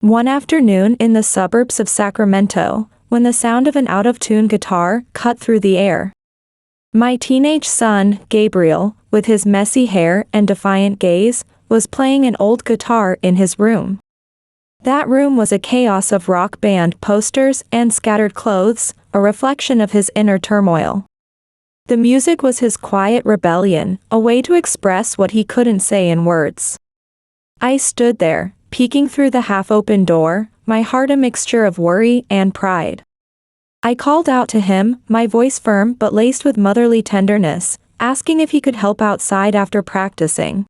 One afternoon in the suburbs of Sacramento, when the sound of an out-of-tune guitar cut through the air. My teenage son, Gabriel, with his messy hair and defiant gaze, was playing an old guitar in his room. That room was a chaos of rock band posters and scattered clothes, a reflection of his inner turmoil. The music was his quiet rebellion, a way to express what he couldn't say in words. I stood there, peeking through the half-open door, my heart a mixture of worry and pride. I called out to him, my voice firm but laced with motherly tenderness, asking if he could help outside after practicing.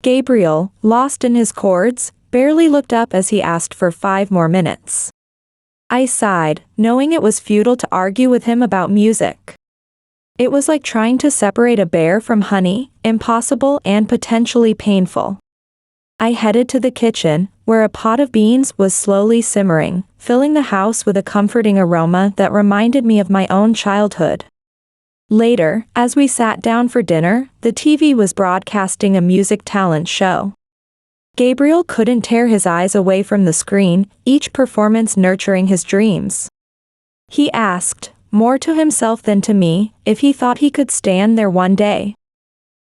Gabriel, lost in his chords, barely looked up as he asked for 5 more minutes. I sighed, knowing it was futile to argue with him about music. It was like trying to separate a bear from honey, impossible and potentially painful. I headed to the kitchen, where a pot of beans was slowly simmering, filling the house with a comforting aroma that reminded me of my own childhood. Later, as we sat down for dinner, the TV was broadcasting a music talent show. Gabriel couldn't tear his eyes away from the screen, each performance nurturing his dreams. He asked, more to himself than to me, if he thought he could stand there one day.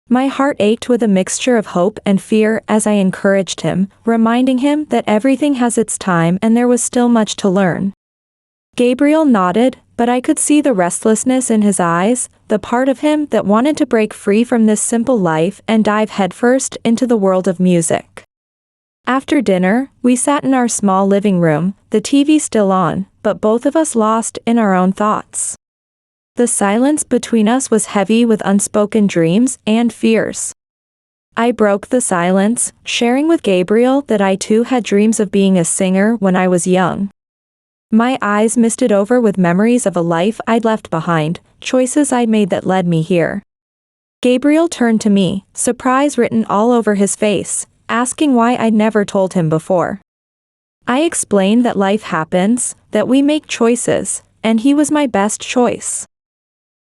My heart ached with a mixture of hope and fear as I encouraged him, reminding him that everything has its time and there was still much to learn. Gabriel nodded, but I could see the restlessness in his eyes, the part of him that wanted to break free from this simple life and dive headfirst into the world of music. After dinner, we sat in our small living room, the TV still on, but both of us lost in our own thoughts. The silence between us was heavy with unspoken dreams and fears. I broke the silence, sharing with Gabriel that I too had dreams of being a singer when I was young. My eyes misted over with memories of a life I'd left behind, choices I'd made that led me here. Gabriel turned to me, surprise written all over his face, asking why I'd never told him before. I explained that life happens, that we make choices, and he was my best choice.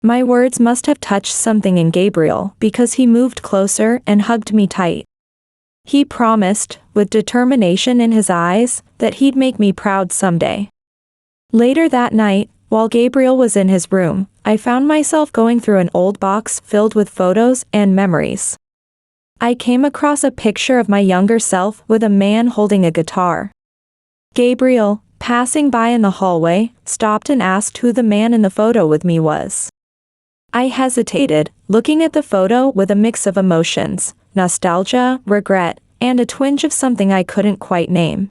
My words must have touched something in Gabriel because he moved closer and hugged me tight. He promised, with determination in his eyes, that he'd make me proud someday. Later that night, while Gabriel was in his room, I found myself going through an old box filled with photos and memories. I came across a picture of my younger self with a man holding a guitar. Gabriel, passing by in the hallway, stopped and asked who the man in the photo with me was. I hesitated, looking at the photo with a mix of emotions, nostalgia, regret, and a twinge of something I couldn't quite name.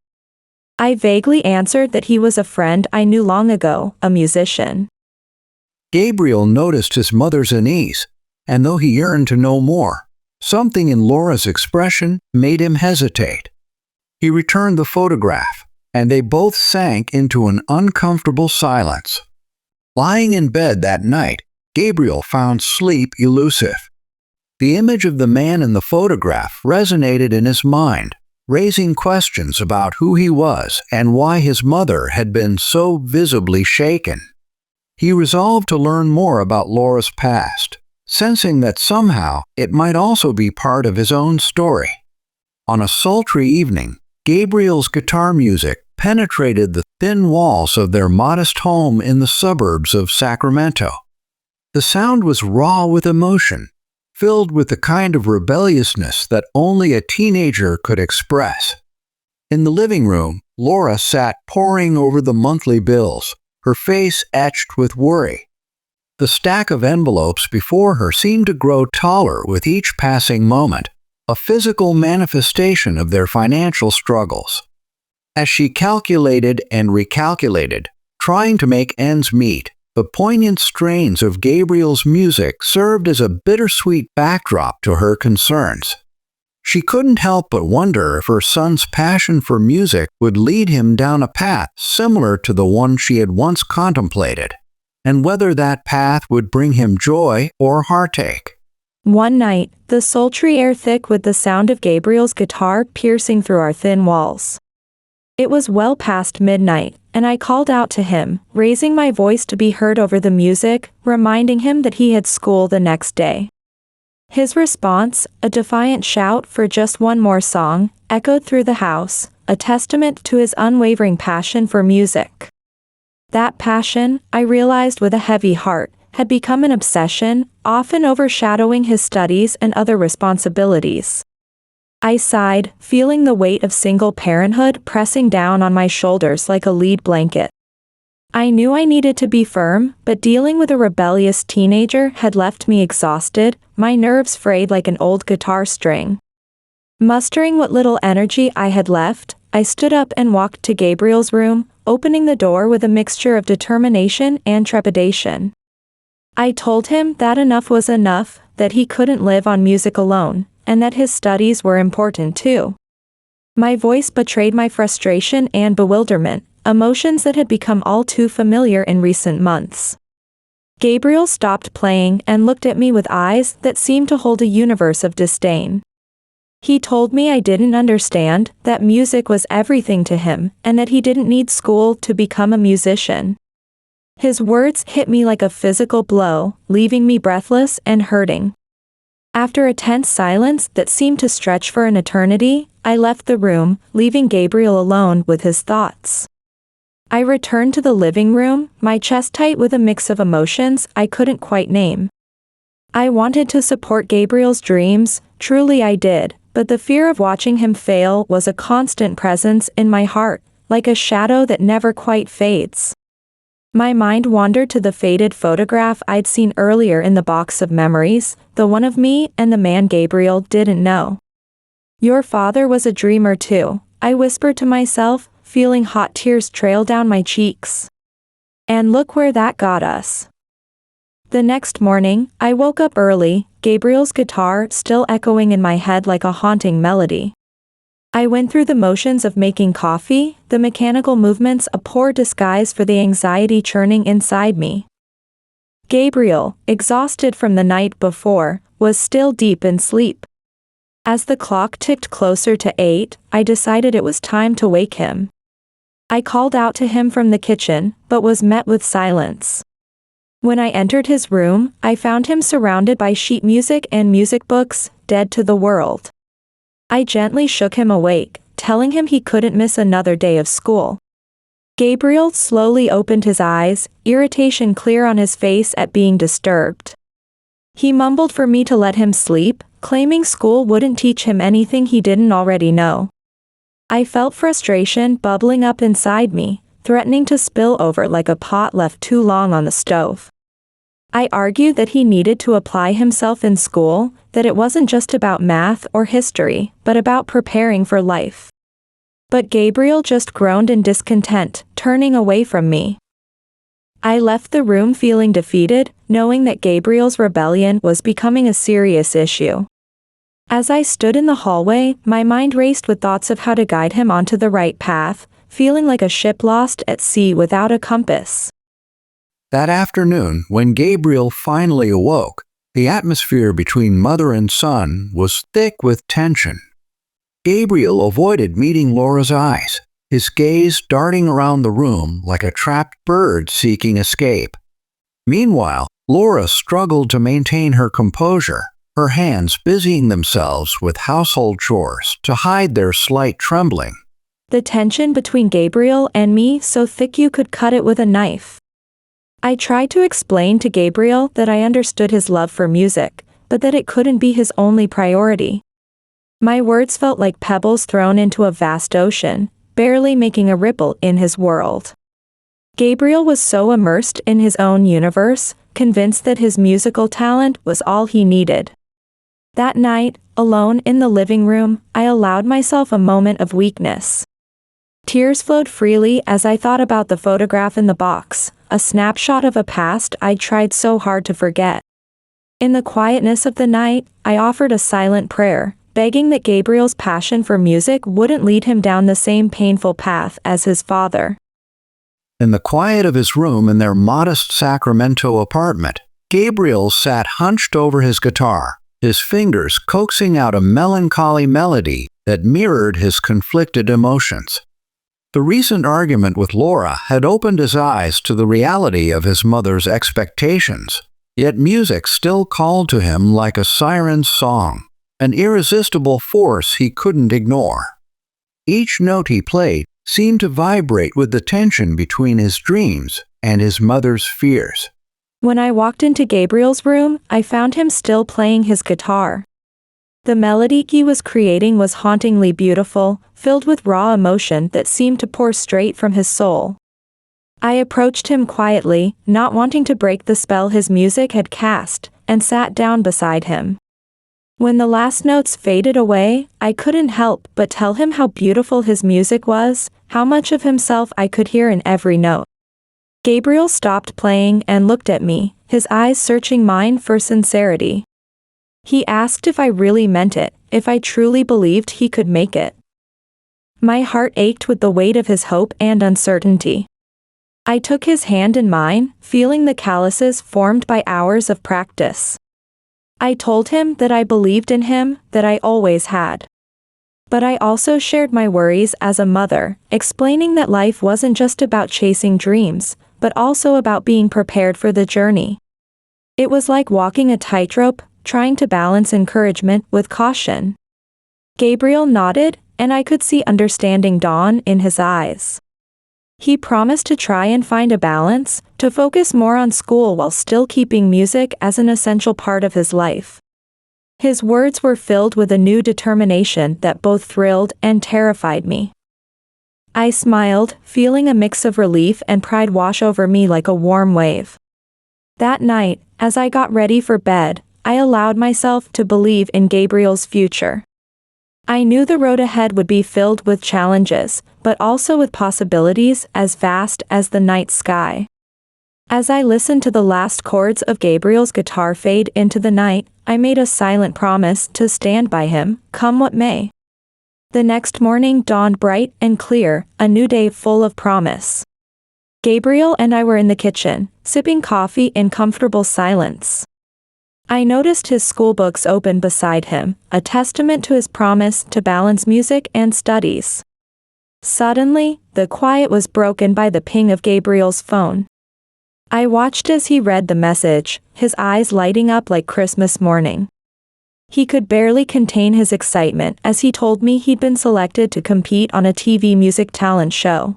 I vaguely answered that he was a friend I knew long ago, a musician. Gabriel noticed his mother's unease, and though he yearned to know more, something in Laura's expression made him hesitate. He returned the photograph, and they both sank into an uncomfortable silence. Lying in bed that night, Gabriel found sleep elusive. The image of the man in the photograph resonated in his mind, raising questions about who he was and why his mother had been so visibly shaken. He resolved to learn more about Laura's past, sensing that somehow it might also be part of his own story. On a sultry evening, Gabriel's guitar music penetrated the thin walls of their modest home in the suburbs of Sacramento. The sound was raw with emotion, filled with the kind of rebelliousness that only a teenager could express. In the living room, Laura sat poring over the monthly bills, her face etched with worry. The stack of envelopes before her seemed to grow taller with each passing moment, a physical manifestation of their financial struggles. As she calculated and recalculated, trying to make ends meet, the poignant strains of Gabriel's music served as a bittersweet backdrop to her concerns. She couldn't help but wonder if her son's passion for music would lead him down a path similar to the one she had once contemplated, and whether that path would bring him joy or heartache. One night, the sultry air thick with the sound of Gabriel's guitar piercing through our thin walls. It was well past midnight, and I called out to him, raising my voice to be heard over the music, reminding him that he had school the next day. His response, a defiant shout for just one more song, echoed through the house, a testament to his unwavering passion for music. That passion, I realized with a heavy heart, had become an obsession, often overshadowing his studies and other responsibilities. I sighed, feeling the weight of single parenthood pressing down on my shoulders like a lead blanket. I knew I needed to be firm, but dealing with a rebellious teenager had left me exhausted, my nerves frayed like an old guitar string. Mustering what little energy I had left, I stood up and walked to Gabriel's room, opening the door with a mixture of determination and trepidation. I told him that enough was enough, that he couldn't live on music alone, and that his studies were important too. My voice betrayed my frustration and bewilderment, emotions that had become all too familiar in recent months. Gabriel stopped playing and looked at me with eyes that seemed to hold a universe of disdain. He told me I didn't understand, that music was everything to him, and that he didn't need school to become a musician. His words hit me like a physical blow, leaving me breathless and hurting. After a tense silence that seemed to stretch for an eternity, I left the room, leaving Gabriel alone with his thoughts. I returned to the living room, my chest tight with a mix of emotions I couldn't quite name. I wanted to support Gabriel's dreams, truly I did, but the fear of watching him fail was a constant presence in my heart, like a shadow that never quite fades. My mind wandered to the faded photograph I'd seen earlier in the box of memories, the one of me and the man Gabriel didn't know. Your father was a dreamer too, I whispered to myself, feeling hot tears trail down my cheeks. And look where that got us. The next morning, I woke up early, Gabriel's guitar still echoing in my head like a haunting melody. I went through the motions of making coffee, the mechanical movements a poor disguise for the anxiety churning inside me. Gabriel, exhausted from the night before, was still deep in sleep. As the clock ticked closer to 8, I decided it was time to wake him. I called out to him from the kitchen, but was met with silence. When I entered his room, I found him surrounded by sheet music and music books, dead to the world. I gently shook him awake, telling him he couldn't miss another day of school. Gabriel slowly opened his eyes, irritation clear on his face at being disturbed. He mumbled for me to let him sleep, claiming school wouldn't teach him anything he didn't already know. I felt frustration bubbling up inside me, threatening to spill over like a pot left too long on the stove. I argued that he needed to apply himself in school, that it wasn't just about math or history, but about preparing for life. But Gabriel just groaned in discontent, turning away from me. I left the room feeling defeated, knowing that Gabriel's rebellion was becoming a serious issue. As I stood in the hallway, my mind raced with thoughts of how to guide him onto the right path, feeling like a ship lost at sea without a compass. That afternoon, when Gabriel finally awoke, the atmosphere between mother and son was thick with tension. Gabriel avoided meeting Laura's eyes, his gaze darting around the room like a trapped bird seeking escape. Meanwhile, Laura struggled to maintain her composure, her hands busying themselves with household chores to hide their slight trembling. The tension between Gabriel and me so thick you could cut it with a knife. I tried to explain to Gabriel that I understood his love for music, but that it couldn't be his only priority. My words felt like pebbles thrown into a vast ocean, barely making a ripple in his world. Gabriel was so immersed in his own universe, convinced that his musical talent was all he needed. That night, alone in the living room, I allowed myself a moment of weakness. Tears flowed freely as I thought about the photograph in the box, a snapshot of a past I'd tried so hard to forget. In the quietness of the night, I offered a silent prayer, begging that Gabriel's passion for music wouldn't lead him down the same painful path as his father. In the quiet of his room in their modest Sacramento apartment, Gabriel sat hunched over his guitar, his fingers coaxing out a melancholy melody that mirrored his conflicted emotions. The recent argument with Laura had opened his eyes to the reality of his mother's expectations, yet music still called to him like a siren's song, an irresistible force he couldn't ignore. Each note he played seemed to vibrate with the tension between his dreams and his mother's fears. When I walked into Gabriel's room, I found him still playing his guitar. The melody he was creating was hauntingly beautiful, filled with raw emotion that seemed to pour straight from his soul. I approached him quietly, not wanting to break the spell his music had cast, and sat down beside him. When the last notes faded away, I couldn't help but tell him how beautiful his music was, how much of himself I could hear in every note. Gabriel stopped playing and looked at me, his eyes searching mine for sincerity. He asked if I really meant it, if I truly believed he could make it. My heart ached with the weight of his hope and uncertainty. I took his hand in mine, feeling the calluses formed by hours of practice. I told him that I believed in him, that I always had. But I also shared my worries as a mother, explaining that life wasn't just about chasing dreams, but also about being prepared for the journey. It was like walking a tightrope, trying to balance encouragement with caution. Gabriel nodded, and I could see understanding dawn in his eyes. He promised to try and find a balance, to focus more on school while still keeping music as an essential part of his life. His words were filled with a new determination that both thrilled and terrified me. I smiled, feeling a mix of relief and pride wash over me like a warm wave. That night, as I got ready for bed, I allowed myself to believe in Gabriel's future. I knew the road ahead would be filled with challenges, but also with possibilities as vast as the night sky. As I listened to the last chords of Gabriel's guitar fade into the night, I made a silent promise to stand by him, come what may. The next morning dawned bright and clear, a new day full of promise. Gabriel and I were in the kitchen, sipping coffee in comfortable silence. I noticed his schoolbooks open beside him, a testament to his promise to balance music and studies. Suddenly, the quiet was broken by the ping of Gabriel's phone. I watched as he read the message, his eyes lighting up like Christmas morning. He could barely contain his excitement as he told me he'd been selected to compete on a TV music talent show.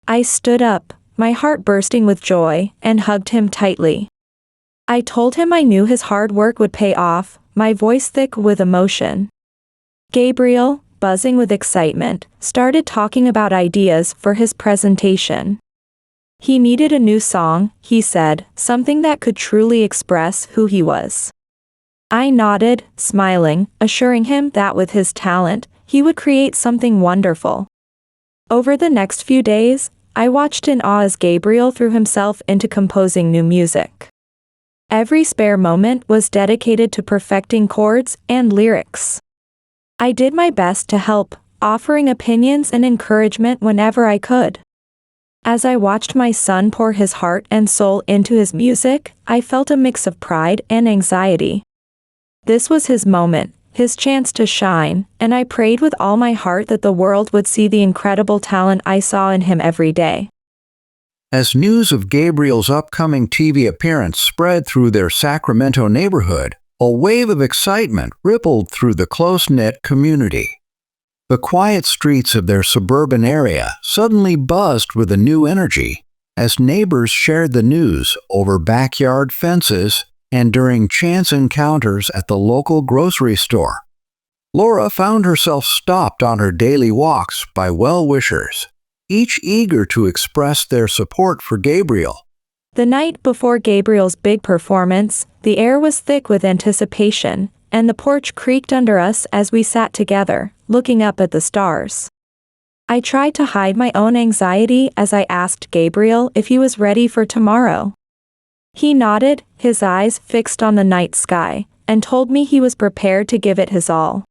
I stood up, my heart bursting with joy, and hugged him tightly. I told him I knew his hard work would pay off, my voice thick with emotion. Gabriel, buzzing with excitement, started talking about ideas for his presentation. He needed a new song, he said, something that could truly express who he was. I nodded, smiling, assuring him that with his talent, he would create something wonderful. Over the next few days, I watched in awe as Gabriel threw himself into composing new music. Every spare moment was dedicated to perfecting chords and lyrics. I did my best to help, offering opinions and encouragement whenever I could. As I watched my son pour his heart and soul into his music, I felt a mix of pride and anxiety. This was his moment, his chance to shine, and I prayed with all my heart that the world would see the incredible talent I saw in him every day. As news of Gabriel's upcoming TV appearance spread through their Sacramento neighborhood, a wave of excitement rippled through the close-knit community. The quiet streets of their suburban area suddenly buzzed with a new energy as neighbors shared the news over backyard fences and during chance encounters at the local grocery store. Laura found herself stopped on her daily walks by well-wishers, each eager to express their support for Gabriel. The night before Gabriel's big performance, the air was thick with anticipation, and the porch creaked under us as we sat together, looking up at the stars. I tried to hide my own anxiety as I asked Gabriel if he was ready for tomorrow. He nodded, his eyes fixed on the night sky, and told me he was prepared to give it his all.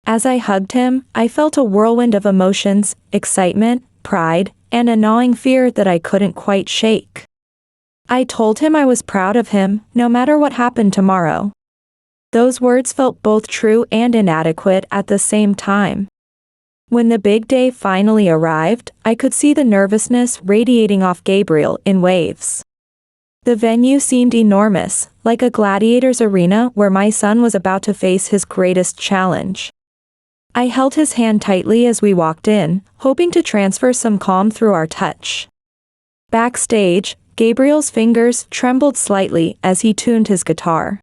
As I hugged him, I felt a whirlwind of emotions, excitement, pride, and a gnawing fear that I couldn't quite shake. I told him I was proud of him, no matter what happened tomorrow. Those words felt both true and inadequate at the same time. When the big day finally arrived, I could see the nervousness radiating off Gabriel in waves. The venue seemed enormous, like a gladiator's arena where my son was about to face his greatest challenge. I held his hand tightly as we walked in, hoping to transfer some calm through our touch. Backstage, Gabriel's fingers trembled slightly as he tuned his guitar.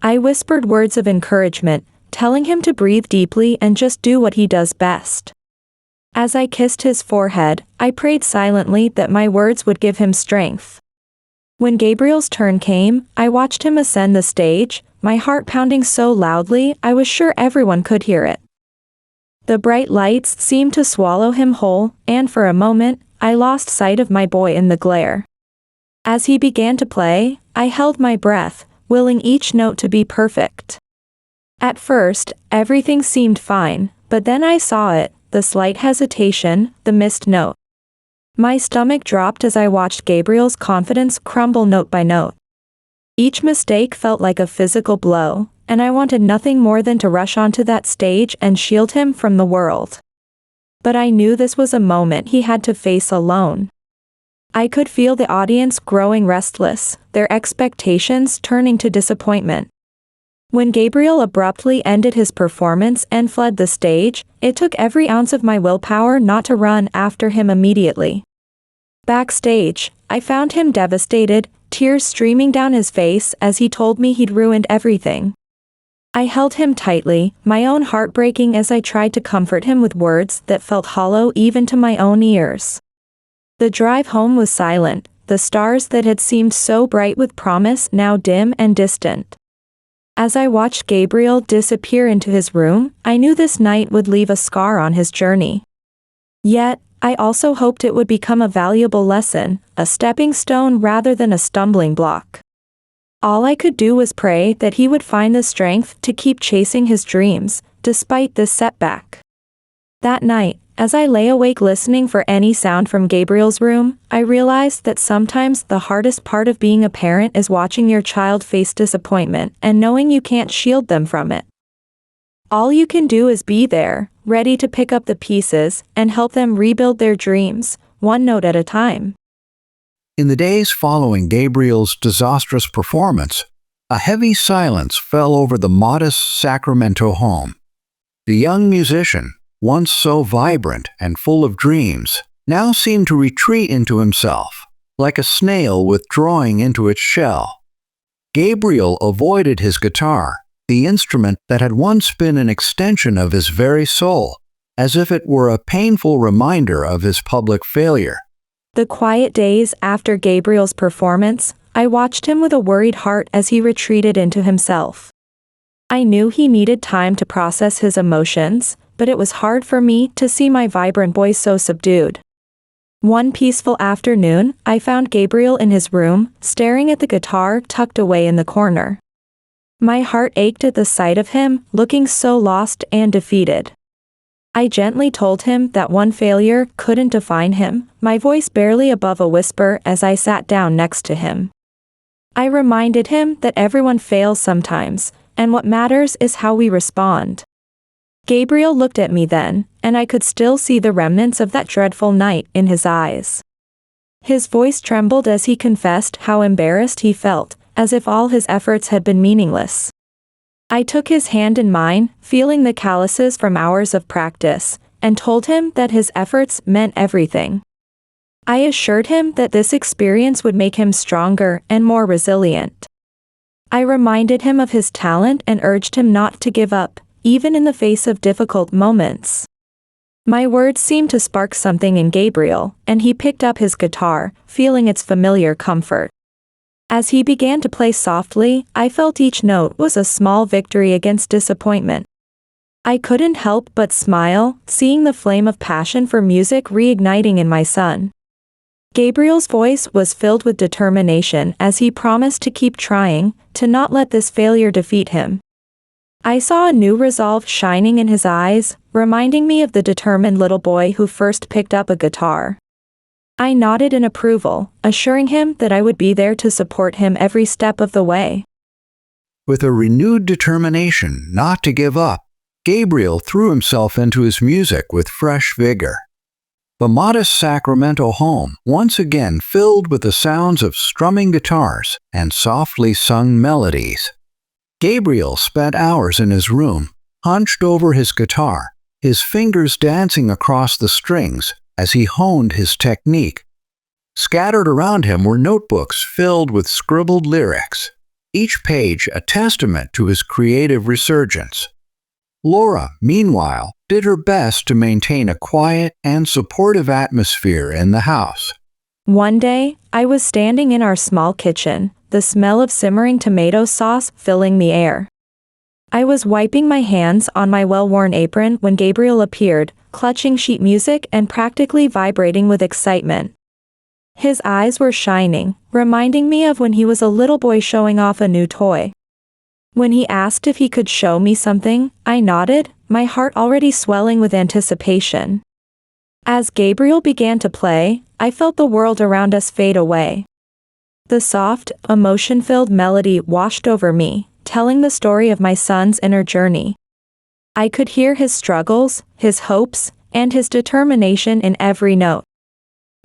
I whispered words of encouragement, telling him to breathe deeply and just do what he does best. As I kissed his forehead, I prayed silently that my words would give him strength. When Gabriel's turn came, I watched him ascend the stage, my heart pounding so loudly I was sure everyone could hear it. The bright lights seemed to swallow him whole, and for a moment, I lost sight of my boy in the glare. As he began to play, I held my breath, willing each note to be perfect. At first, everything seemed fine, but then I saw it, the slight hesitation, the missed note. My stomach dropped as I watched Gabriel's confidence crumble note by note. Each mistake felt like a physical blow, and I wanted nothing more than to rush onto that stage and shield him from the world. But I knew this was a moment he had to face alone. I could feel the audience growing restless, their expectations turning to disappointment. When Gabriel abruptly ended his performance and fled the stage, it took every ounce of my willpower not to run after him immediately. Backstage, I found him devastated, tears streaming down his face as he told me he'd ruined everything. I held him tightly, my own heart breaking as I tried to comfort him with words that felt hollow even to my own ears. The drive home was silent, the stars that had seemed so bright with promise now dim and distant. As I watched Gabriel disappear into his room, I knew this night would leave a scar on his journey. Yet, I also hoped it would become a valuable lesson, a stepping stone rather than a stumbling block. All I could do was pray that he would find the strength to keep chasing his dreams, despite this setback. That night, as I lay awake listening for any sound from Gabriel's room, I realized that sometimes the hardest part of being a parent is watching your child face disappointment and knowing you can't shield them from it. All you can do is be there, ready to pick up the pieces and help them rebuild their dreams, one note at a time. In the days following Gabriel's disastrous performance, a heavy silence fell over the modest Sacramento home. The young musician, once so vibrant and full of dreams, now seemed to retreat into himself, like a snail withdrawing into its shell. Gabriel avoided his guitar, the instrument that had once been an extension of his very soul, as if it were a painful reminder of his public failure. The quiet days after Gabriel's performance, I watched him with a worried heart as he retreated into himself. I knew he needed time to process his emotions, but it was hard for me to see my vibrant boy so subdued. One peaceful afternoon, I found Gabriel in his room, staring at the guitar tucked away in the corner. My heart ached at the sight of him, looking so lost and defeated. I gently told him that one failure couldn't define him, my voice barely above a whisper as I sat down next to him. I reminded him that everyone fails sometimes, and what matters is how we respond. Gabriel looked at me then, and I could still see the remnants of that dreadful night in his eyes. His voice trembled as he confessed how embarrassed he felt, as if all his efforts had been meaningless. I took his hand in mine, feeling the calluses from hours of practice, and told him that his efforts meant everything. I assured him that this experience would make him stronger and more resilient. I reminded him of his talent and urged him not to give up, even in the face of difficult moments. My words seemed to spark something in Gabriel, and he picked up his guitar, feeling its familiar comfort. As he began to play softly, I felt each note was a small victory against disappointment. I couldn't help but smile, seeing the flame of passion for music reigniting in my son. Gabriel's voice was filled with determination as he promised to keep trying, to not let this failure defeat him. I saw a new resolve shining in his eyes, reminding me of the determined little boy who first picked up a guitar. I nodded in approval, assuring him that I would be there to support him every step of the way. With a renewed determination not to give up, Gabriel threw himself into his music with fresh vigor. The modest Sacramento home once again filled with the sounds of strumming guitars and softly sung melodies. Gabriel spent hours in his room, hunched over his guitar, his fingers dancing across the strings as he honed his technique. Scattered around him were notebooks filled with scribbled lyrics, each page a testament to his creative resurgence. Laura, meanwhile, did her best to maintain a quiet and supportive atmosphere in the house. One day, I was standing in our small kitchen, the smell of simmering tomato sauce filling the air. I was wiping my hands on my well-worn apron when Gabriel appeared, clutching sheet music and practically vibrating with excitement. His eyes were shining, reminding me of when he was a little boy showing off a new toy. When he asked if he could show me something, I nodded, my heart already swelling with anticipation. As Gabriel began to play, I felt the world around us fade away. The soft, emotion-filled melody washed over me, telling the story of my son's inner journey. I could hear his struggles, his hopes, and his determination in every note.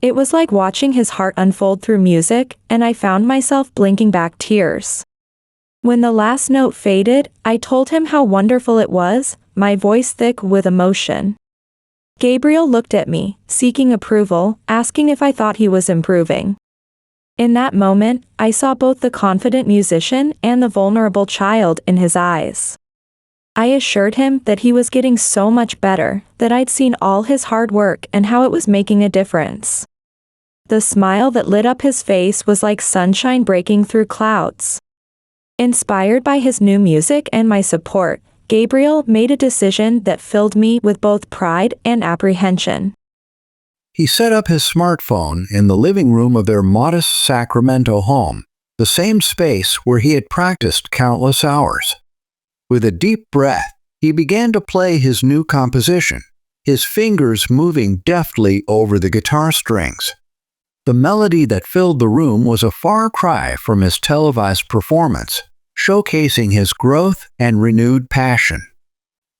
It was like watching his heart unfold through music, and I found myself blinking back tears. When the last note faded, I told him how wonderful it was, my voice thick with emotion. Gabriel looked at me, seeking approval, asking if I thought he was improving. In that moment, I saw both the confident musician and the vulnerable child in his eyes. I assured him that he was getting so much better, that I'd seen all his hard work and how it was making a difference. The smile that lit up his face was like sunshine breaking through clouds. Inspired by his new music and my support, Gabriel made a decision that filled me with both pride and apprehension. He set up his smartphone in the living room of their modest Sacramento home, the same space where he had practiced countless hours. With a deep breath, he began to play his new composition, his fingers moving deftly over the guitar strings. The melody that filled the room was a far cry from his televised performance, showcasing his growth and renewed passion.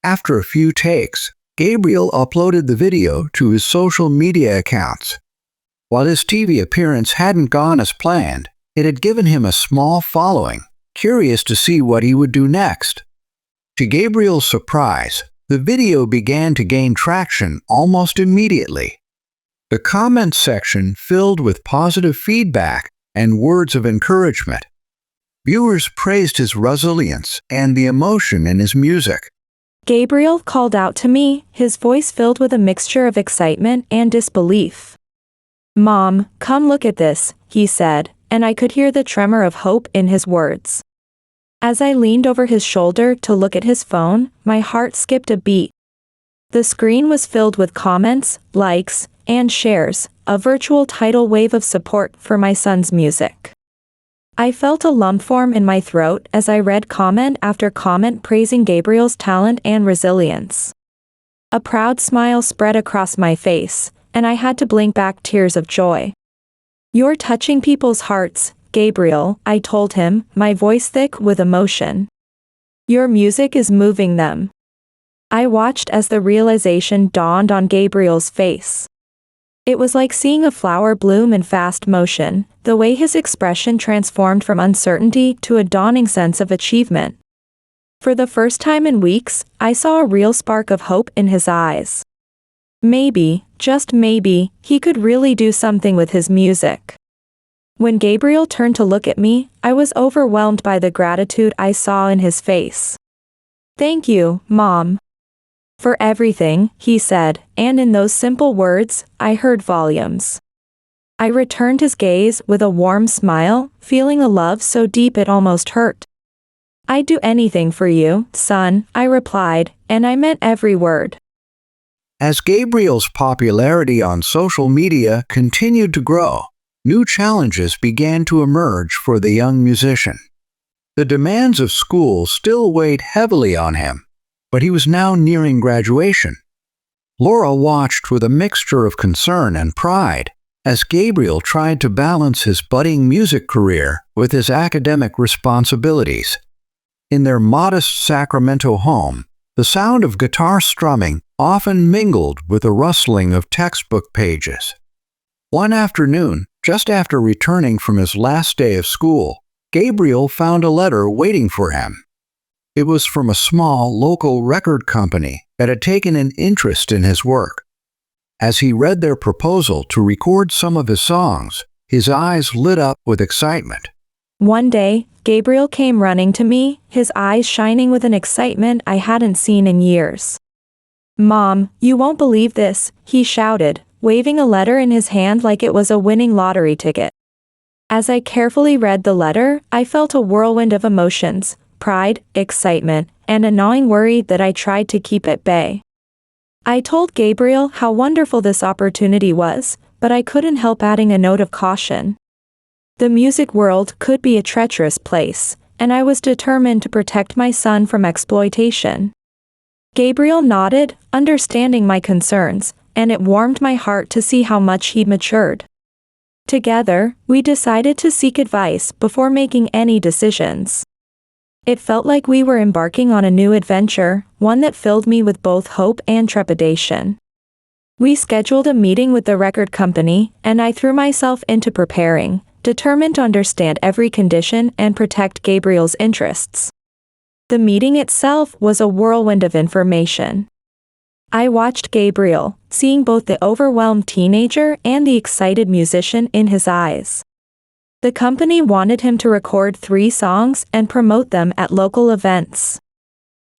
After a few takes, Gabriel uploaded the video to his social media accounts. While his TV appearance hadn't gone as planned, it had given him a small following, curious to see what he would do next. To Gabriel's surprise, the video began to gain traction almost immediately. The comments section filled with positive feedback and words of encouragement. Viewers praised his resilience and the emotion in his music. Gabriel called out to me, his voice filled with a mixture of excitement and disbelief. "Mom, come look at this," he said, and I could hear the tremor of hope in his words. As I leaned over his shoulder to look at his phone, my heart skipped a beat. The screen was filled with comments, likes, and shares, a virtual tidal wave of support for my son's music. I felt a lump form in my throat as I read comment after comment praising Gabriel's talent and resilience. A proud smile spread across my face, and I had to blink back tears of joy. "You're touching people's hearts, Gabriel," I told him, my voice thick with emotion. "Your music is moving them." I watched as the realization dawned on Gabriel's face. It was like seeing a flower bloom in fast motion, the way his expression transformed from uncertainty to a dawning sense of achievement. For the first time in weeks, I saw a real spark of hope in his eyes. Maybe, just maybe, he could really do something with his music. When Gabriel turned to look at me, I was overwhelmed by the gratitude I saw in his face. "Thank you, Mom, for everything," he said, and in those simple words, I heard volumes. I returned his gaze with a warm smile, feeling a love so deep it almost hurt. "I'd do anything for you, son," I replied, and I meant every word. As Gabriel's popularity on social media continued to grow, new challenges began to emerge for the young musician. The demands of school still weighed heavily on him, but he was now nearing graduation. Laura watched with a mixture of concern and pride as Gabriel tried to balance his budding music career with his academic responsibilities. In their modest Sacramento home, the sound of guitar strumming often mingled with the rustling of textbook pages. One afternoon, just after returning from his last day of school, Gabriel found a letter waiting for him. It was from a small local record company that had taken an interest in his work. As he read their proposal to record some of his songs, his eyes lit up with excitement. One day, Gabriel came running to me, his eyes shining with an excitement I hadn't seen in years. "Mom, you won't believe this," he shouted, waving a letter in his hand like it was a winning lottery ticket. As I carefully read the letter, I felt a whirlwind of emotions, pride, excitement, and a gnawing worry that I tried to keep at bay. I told Gabriel how wonderful this opportunity was, but I couldn't help adding a note of caution. The music world could be a treacherous place, and I was determined to protect my son from exploitation. Gabriel nodded, understanding my concerns, and it warmed my heart to see how much he'd matured. Together, we decided to seek advice before making any decisions. It felt like we were embarking on a new adventure, one that filled me with both hope and trepidation. We scheduled a meeting with the record company, and I threw myself into preparing, determined to understand every condition and protect Gabriel's interests. The meeting itself was a whirlwind of information. I watched Gabriel, seeing both the overwhelmed teenager and the excited musician in his eyes. The company wanted him to record 3 songs and promote them at local events.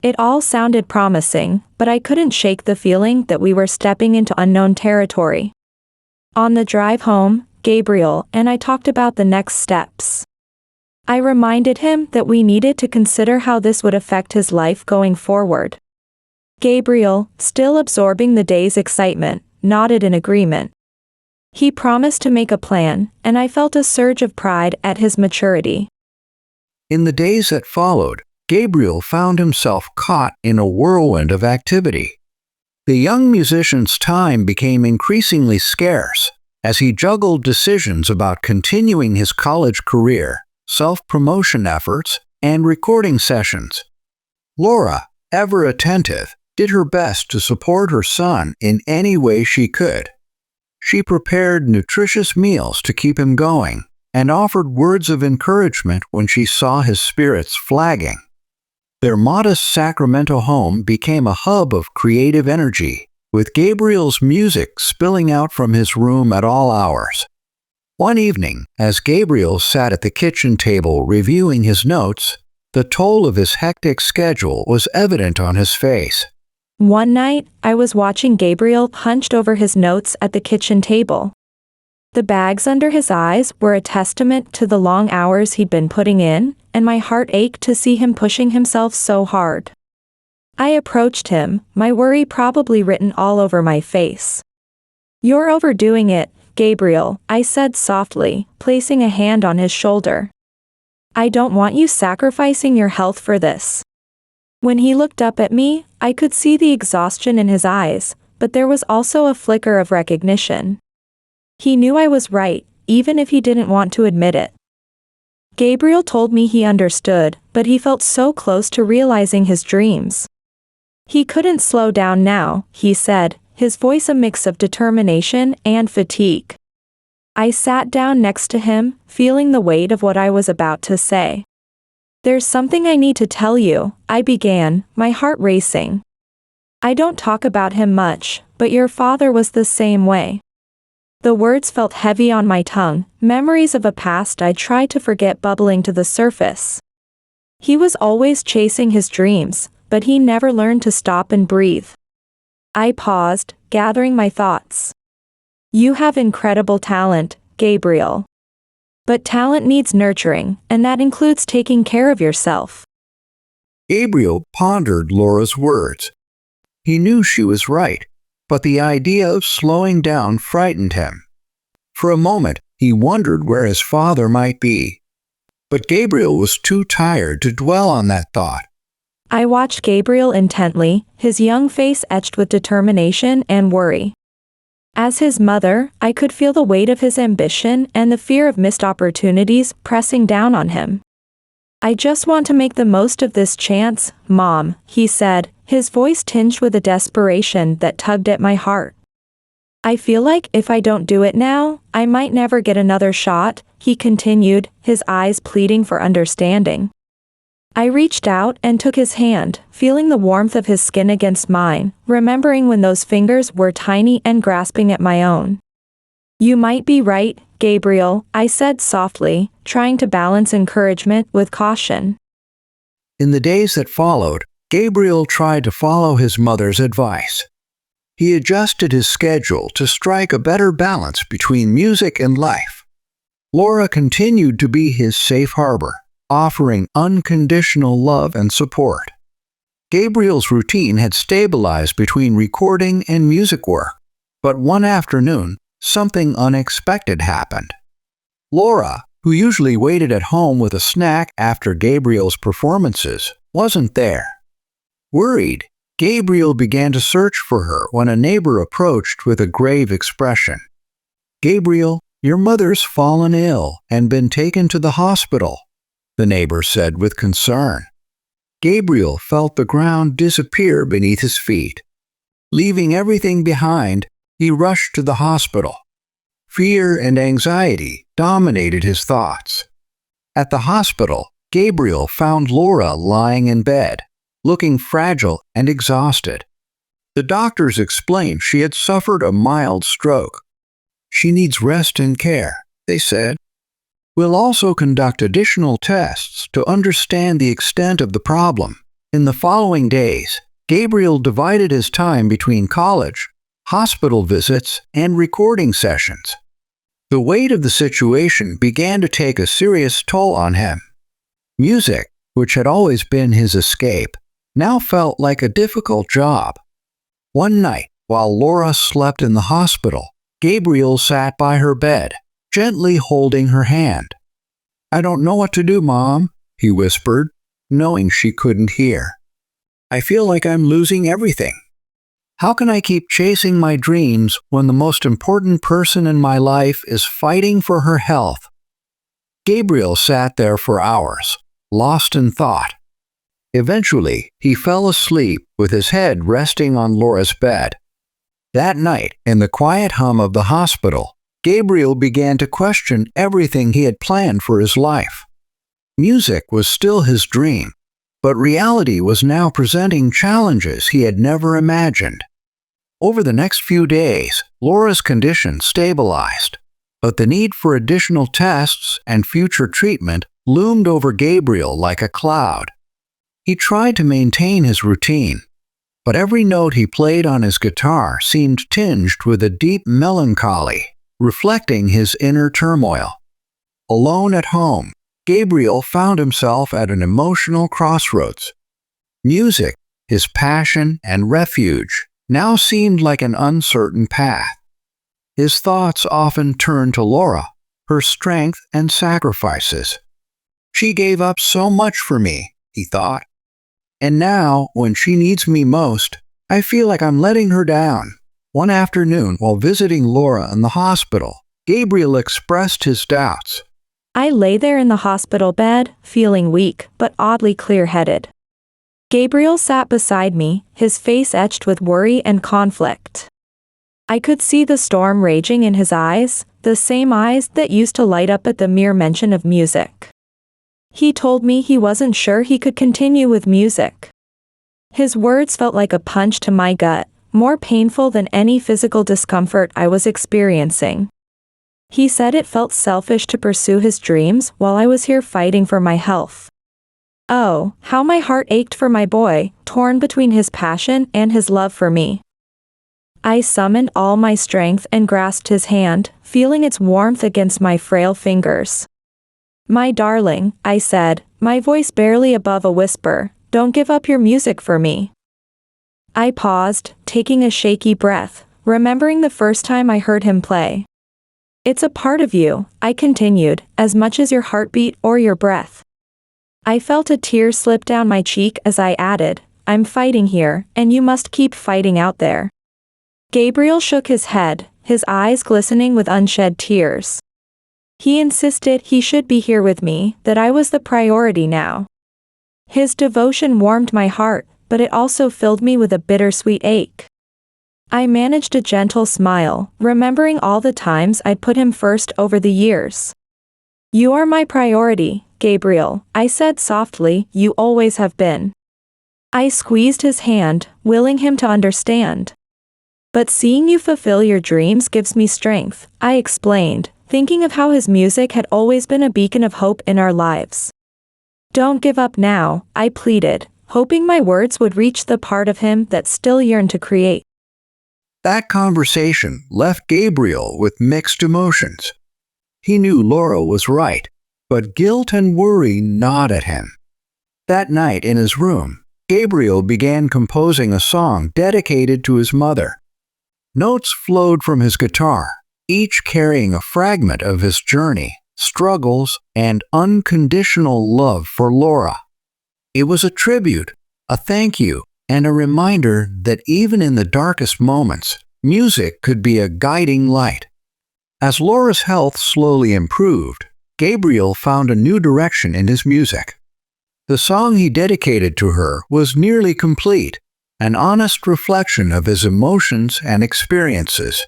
It all sounded promising, but I couldn't shake the feeling that we were stepping into unknown territory. On the drive home, Gabriel and I talked about the next steps. I reminded him that we needed to consider how this would affect his life going forward. Gabriel, still absorbing the day's excitement, nodded in agreement. He promised to make a plan, and I felt a surge of pride at his maturity. In the days that followed, Gabriel found himself caught in a whirlwind of activity. The young musician's time became increasingly scarce as he juggled decisions about continuing his college career, self-promotion efforts, and recording sessions. Laura, ever attentive, did her best to support her son in any way she could. She prepared nutritious meals to keep him going and offered words of encouragement when she saw his spirits flagging. Their modest Sacramento home became a hub of creative energy, with Gabriel's music spilling out from his room at all hours. One evening, as Gabriel sat at the kitchen table reviewing his notes, the toll of his hectic schedule was evident on his face. One night, I was watching Gabriel hunched over his notes at the kitchen table. The bags under his eyes were a testament to the long hours he'd been putting in, and my heart ached to see him pushing himself so hard. I approached him, my worry probably written all over my face. "You're overdoing it, Gabriel," I said softly, placing a hand on his shoulder. "I don't want you sacrificing your health for this." When he looked up at me, I could see the exhaustion in his eyes, but there was also a flicker of recognition. He knew I was right, even if he didn't want to admit it. Gabriel told me he understood, but he felt so close to realizing his dreams. He couldn't slow down now, he said, his voice a mix of determination and fatigue. I sat down next to him, feeling the weight of what I was about to say. "There's something I need to tell you," I began, my heart racing. "I don't talk about him much, but your father was the same way." The words felt heavy on my tongue, memories of a past I tried to forget bubbling to the surface. He was always chasing his dreams, but he never learned to stop and breathe. I paused, gathering my thoughts. "You have incredible talent, Gabriel. But talent needs nurturing, and that includes taking care of yourself." Gabriel pondered Laura's words. He knew she was right, but the idea of slowing down frightened him. For a moment, he wondered where his father might be. But Gabriel was too tired to dwell on that thought. I watched Gabriel intently, his young face etched with determination and worry. As his mother, I could feel the weight of his ambition and the fear of missed opportunities pressing down on him. "I just want to make the most of this chance, Mom," he said, his voice tinged with a desperation that tugged at my heart. "I feel like if I don't do it now, I might never get another shot," he continued, his eyes pleading for understanding. I reached out and took his hand, feeling the warmth of his skin against mine, remembering when those fingers were tiny and grasping at my own. You might be right, Gabriel, I said softly, trying to balance encouragement with caution. In the days that followed, Gabriel tried to follow his mother's advice. He adjusted his schedule to strike a better balance between music and life. Laura continued to be his safe harbor, offering unconditional love and support. Gabriel's routine had stabilized between recording and music work, but one afternoon, something unexpected happened. Laura, who usually waited at home with a snack after Gabriel's performances, wasn't there. Worried, Gabriel began to search for her when a neighbor approached with a grave expression. "Gabriel, your mother's fallen ill and been taken to the hospital," the neighbor said with concern. Gabriel felt the ground disappear beneath his feet. Leaving everything behind, he rushed to the hospital. Fear and anxiety dominated his thoughts. At the hospital, Gabriel found Laura lying in bed, looking fragile and exhausted. The doctors explained she had suffered a mild stroke. "She needs rest and care," they said. "We'll also conduct additional tests to understand the extent of the problem." In the following days, Gabriel divided his time between college, hospital visits, and recording sessions. The weight of the situation began to take a serious toll on him. Music, which had always been his escape, now felt like a difficult job. One night, while Laura slept in the hospital, Gabriel sat by her bed, gently holding her hand. "I don't know what to do, Mom," he whispered, knowing she couldn't hear. "I feel like I'm losing everything. How can I keep chasing my dreams when the most important person in my life is fighting for her health?" Gabriel sat there for hours, lost in thought. Eventually, he fell asleep with his head resting on Laura's bed. That night, in the quiet hum of the hospital, Gabriel began to question everything he had planned for his life. Music was still his dream, but reality was now presenting challenges he had never imagined. Over the next few days, Laura's condition stabilized, but the need for additional tests and future treatment loomed over Gabriel like a cloud. He tried to maintain his routine, but every note he played on his guitar seemed tinged with a deep melancholy, reflecting his inner turmoil. Alone at home, Gabriel found himself at an emotional crossroads. Music, his passion and refuge, now seemed like an uncertain path. His thoughts often turned to Laura, her strength and sacrifices. "She gave up so much for me," he thought. "And now, when she needs me most, I feel like I'm letting her down." One afternoon, while visiting Laura in the hospital, Gabriel expressed his doubts. I lay there in the hospital bed, feeling weak but oddly clear-headed. Gabriel sat beside me, his face etched with worry and conflict. I could see the storm raging in his eyes, the same eyes that used to light up at the mere mention of music. He told me he wasn't sure he could continue with music. His words felt like a punch to my gut, more painful than any physical discomfort I was experiencing. He said it felt selfish to pursue his dreams while I was here fighting for my health. Oh, how my heart ached for my boy, torn between his passion and his love for me. I summoned all my strength and grasped his hand, feeling its warmth against my frail fingers. "My darling," I said, my voice barely above a whisper, "don't give up your music for me." I paused, taking a shaky breath, remembering the first time I heard him play. "It's a part of you," I continued, "as much as your heartbeat or your breath." I felt a tear slip down my cheek as I added, "I'm fighting here, and you must keep fighting out there." Gabriel shook his head, his eyes glistening with unshed tears. He insisted he should be here with me, that I was the priority now. His devotion warmed my heart, but it also filled me with a bittersweet ache. I managed a gentle smile, remembering all the times I'd put him first over the years. You are my priority, Gabriel, I said softly, you always have been. I squeezed his hand, willing him to understand. But seeing you fulfill your dreams gives me strength, I explained, thinking of how his music had always been a beacon of hope in our lives. Don't give up now, I pleaded, hoping my words would reach the part of him that still yearned to create. That conversation left Gabriel with mixed emotions. He knew Laura was right, but guilt and worry gnawed at him. That night in his room, Gabriel began composing a song dedicated to his mother. Notes flowed from his guitar, each carrying a fragment of his journey, struggles, and unconditional love for Laura. It was a tribute, a thank you, and a reminder that even in the darkest moments, music could be a guiding light. As Laura's health slowly improved, Gabriel found a new direction in his music. The song he dedicated to her was nearly complete, an honest reflection of his emotions and experiences.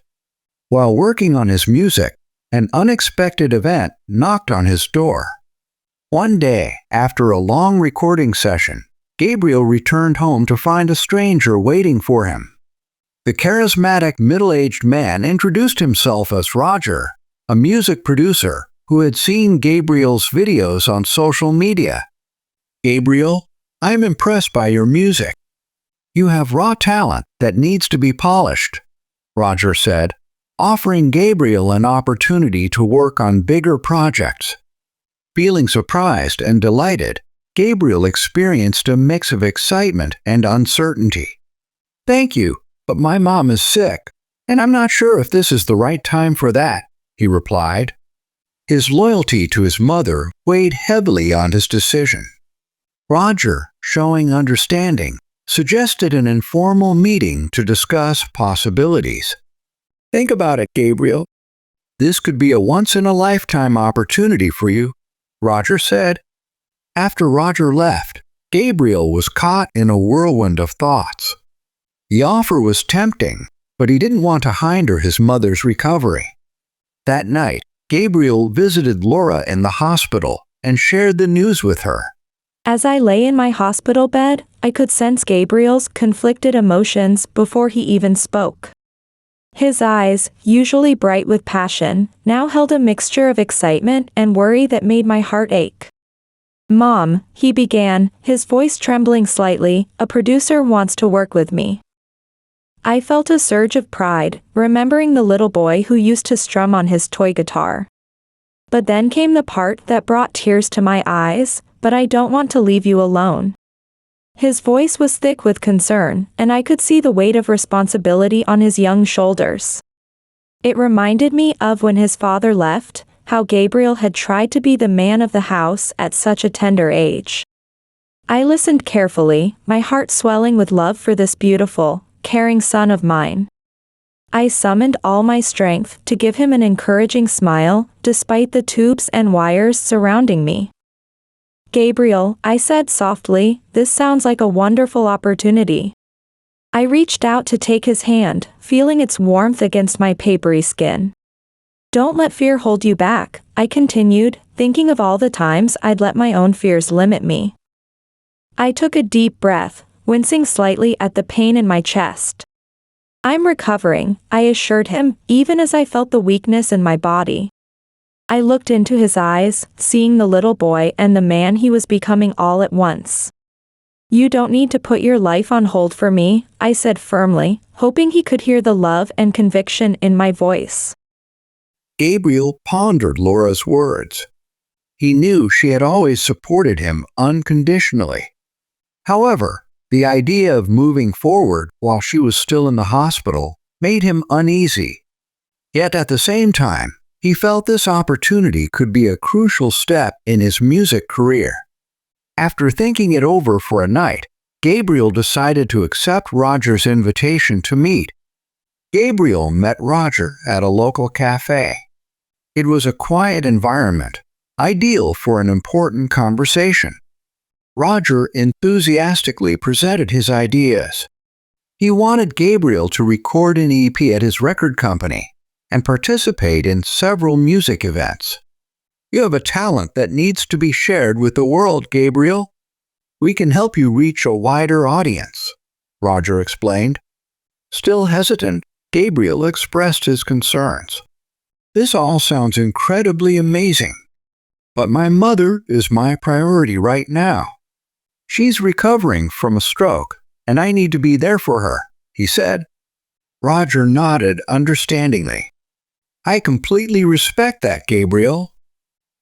While working on his music, an unexpected event knocked on his door. One day, after a long recording session, Gabriel returned home to find a stranger waiting for him. The charismatic middle-aged man introduced himself as Roger, a music producer who had seen Gabriel's videos on social media. Gabriel, I am impressed by your music. You have raw talent that needs to be polished, Roger said, offering Gabriel an opportunity to work on bigger projects. Feeling surprised and delighted, Gabriel experienced a mix of excitement and uncertainty. Thank you, but my mom is sick, and I'm not sure if this is the right time for that, he replied. His loyalty to his mother weighed heavily on his decision. Roger, showing understanding, suggested an informal meeting to discuss possibilities. Think about it, Gabriel. This could be a once-in-a-lifetime opportunity for you, Roger said. After Roger left, Gabriel was caught in a whirlwind of thoughts. The offer was tempting, but he didn't want to hinder his mother's recovery. That night, Gabriel visited Laura in the hospital and shared the news with her. As I lay in my hospital bed, I could sense Gabriel's conflicted emotions before he even spoke. His eyes, usually bright with passion, now held a mixture of excitement and worry that made my heart ache. Mom, he began, his voice trembling slightly, a producer wants to work with me. I felt a surge of pride, remembering the little boy who used to strum on his toy guitar. But then came the part that brought tears to my eyes, but I don't want to leave you alone. His voice was thick with concern, and I could see the weight of responsibility on his young shoulders. It reminded me of when his father left, how Gabriel had tried to be the man of the house at such a tender age. I listened carefully, my heart swelling with love for this beautiful, caring son of mine. I summoned all my strength to give him an encouraging smile, despite the tubes and wires surrounding me. Gabriel, I said softly, this sounds like a wonderful opportunity. I reached out to take his hand, feeling its warmth against my papery skin. Don't let fear hold you back, I continued, thinking of all the times I'd let my own fears limit me. I took a deep breath, wincing slightly at the pain in my chest. I'm recovering, I assured him, even as I felt the weakness in my body. I looked into his eyes, seeing the little boy and the man he was becoming all at once. You don't need to put your life on hold for me, I said firmly, hoping he could hear the love and conviction in my voice. Gabriel pondered Laura's words. He knew she had always supported him unconditionally. However, the idea of moving forward while she was still in the hospital made him uneasy. Yet at the same time, he felt this opportunity could be a crucial step in his music career. After thinking it over for a night, Gabriel decided to accept Roger's invitation to meet. Gabriel met Roger at a local cafe. It was a quiet environment, ideal for an important conversation. Roger enthusiastically presented his ideas. He wanted Gabriel to record an EP at his record company and participate in several music events. You have a talent that needs to be shared with the world, Gabriel. We can help you reach a wider audience, Roger explained. Still hesitant, Gabriel expressed his concerns. This all sounds incredibly amazing, but my mother is my priority right now. She's recovering from a stroke, and I need to be there for her, he said. Roger nodded understandingly. I completely respect that, Gabriel.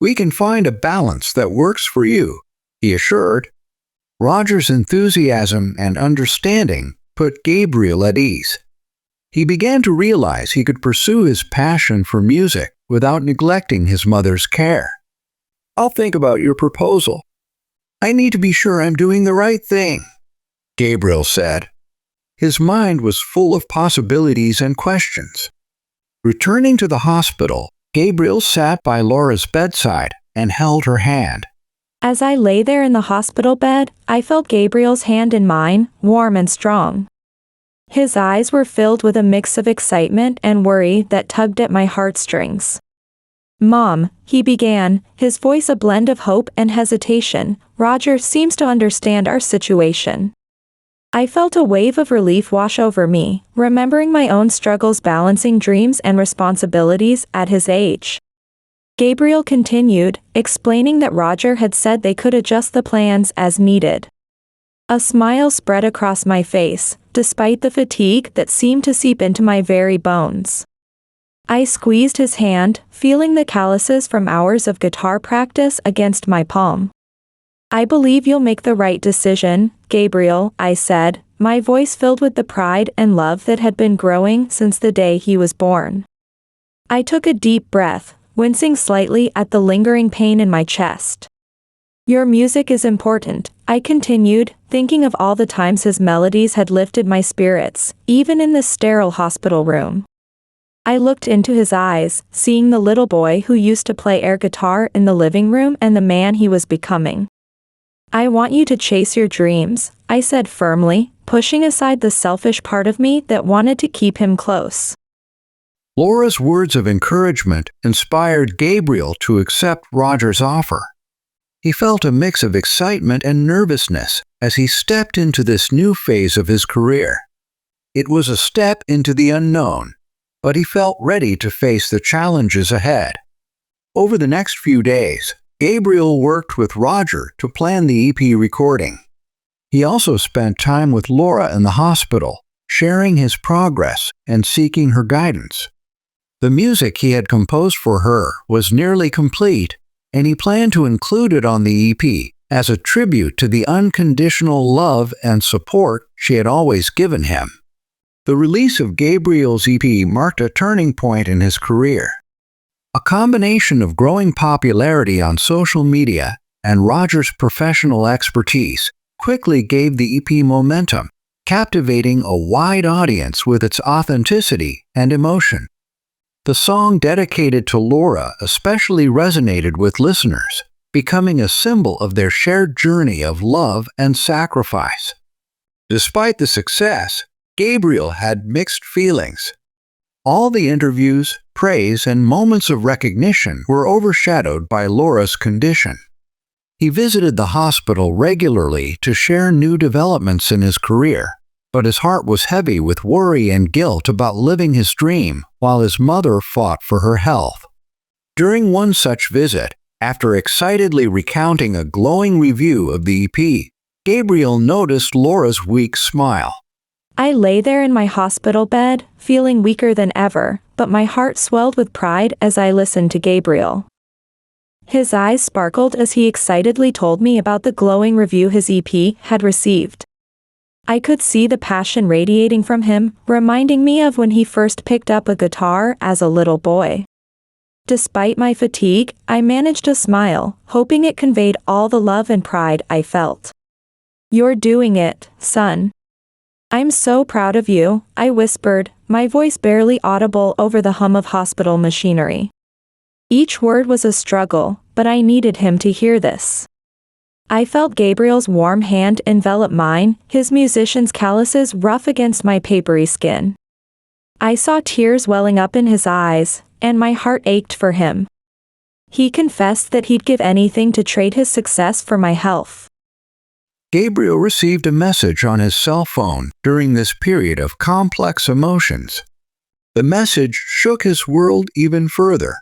We can find a balance that works for you, he assured. Roger's enthusiasm and understanding put Gabriel at ease. He began to realize he could pursue his passion for music without neglecting his mother's care. I'll think about your proposal. I need to be sure I'm doing the right thing, Gabriel said. His mind was full of possibilities and questions. Returning to the hospital, Gabriel sat by Laura's bedside and held her hand. As I lay there in the hospital bed, I felt Gabriel's hand in mine, warm and strong. His eyes were filled with a mix of excitement and worry that tugged at my heartstrings. Mom, he began, his voice a blend of hope and hesitation, Roger seems to understand our situation. I felt a wave of relief wash over me, remembering my own struggles balancing dreams and responsibilities at his age. Gabriel continued, explaining that Roger had said they could adjust the plans as needed. A smile spread across my face, despite the fatigue that seemed to seep into my very bones. I squeezed his hand, feeling the calluses from hours of guitar practice against my palm. I believe you'll make the right decision, Gabriel, I said, my voice filled with the pride and love that had been growing since the day he was born. I took a deep breath, wincing slightly at the lingering pain in my chest. Your music is important, I continued, thinking of all the times his melodies had lifted my spirits, even in this sterile hospital room. I looked into his eyes, seeing the little boy who used to play air guitar in the living room and the man he was becoming. I want you to chase your dreams, I said firmly, pushing aside the selfish part of me that wanted to keep him close. Laura's words of encouragement inspired Gabriel to accept Roger's offer. He felt a mix of excitement and nervousness as he stepped into this new phase of his career. It was a step into the unknown, but he felt ready to face the challenges ahead. Over the next few days, Gabriel worked with Roger to plan the EP recording. He also spent time with Laura in the hospital, sharing his progress and seeking her guidance. The music he had composed for her was nearly complete, and he planned to include it on the EP as a tribute to the unconditional love and support she had always given him. The release of Gabriel's EP marked a turning point in his career. A combination of growing popularity on social media and Roger's professional expertise quickly gave the EP momentum, captivating a wide audience with its authenticity and emotion. The song dedicated to Laura especially resonated with listeners, becoming a symbol of their shared journey of love and sacrifice. Despite the success, Gabriel had mixed feelings. All the interviews, praise, and moments of recognition were overshadowed by Laura's condition. He visited the hospital regularly to share new developments in his career, but his heart was heavy with worry and guilt about living his dream while his mother fought for her health. During one such visit, after excitedly recounting a glowing review of the EP, Gabriel noticed Laura's weak smile. I lay there in my hospital bed, feeling weaker than ever, but my heart swelled with pride as I listened to Gabriel. His eyes sparkled as he excitedly told me about the glowing review his EP had received. I could see the passion radiating from him, reminding me of when he first picked up a guitar as a little boy. Despite my fatigue, I managed to smile, hoping it conveyed all the love and pride I felt. You're doing it, son. I'm so proud of you, I whispered, my voice barely audible over the hum of hospital machinery. Each word was a struggle, but I needed him to hear this. I felt Gabriel's warm hand envelop mine, his musician's calluses rough against my papery skin. I saw tears welling up in his eyes, and my heart ached for him. He confessed that he'd give anything to trade his success for my health. Gabriel received a message on his cell phone during this period of complex emotions. The message shook his world even further.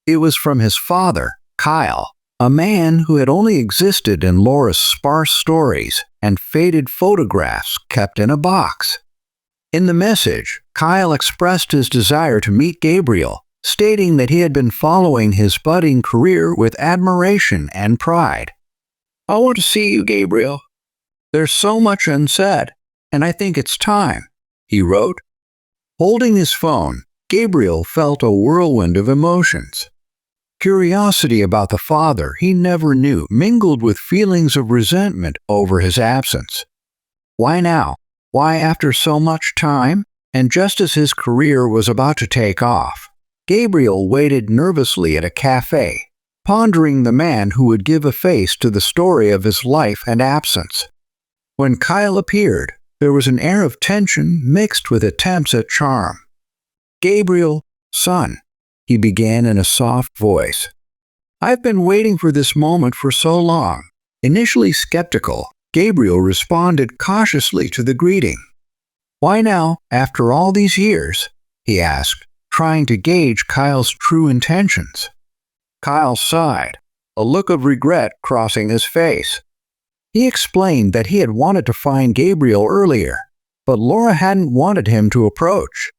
It was from his father, Kyle, a man who had only existed in Laura's sparse stories and faded photographs kept in a box. In the message, Kyle expressed his desire to meet Gabriel, stating that he had been following his budding career with admiration and pride. "I want to see you, Gabriel. There's so much unsaid, and I think it's time," he wrote. Holding his phone, Gabriel felt a whirlwind of emotions. Curiosity about the father he never knew mingled with feelings of resentment over his absence. Why now? Why after so much time? And just as his career was about to take off, Gabriel waited nervously at a cafe, pondering the man who would give a face to the story of his life and absence. When Kyle appeared, there was an air of tension mixed with attempts at charm. "Gabriel, son," he began in a soft voice. "I've been waiting for this moment for so long." Initially skeptical, Gabriel responded cautiously to the greeting. "Why now, after all these years?" he asked, trying to gauge Kyle's true intentions. Kyle sighed, a look of regret crossing his face. He explained that he had wanted to find Gabriel earlier, but Laura hadn't wanted him to approach.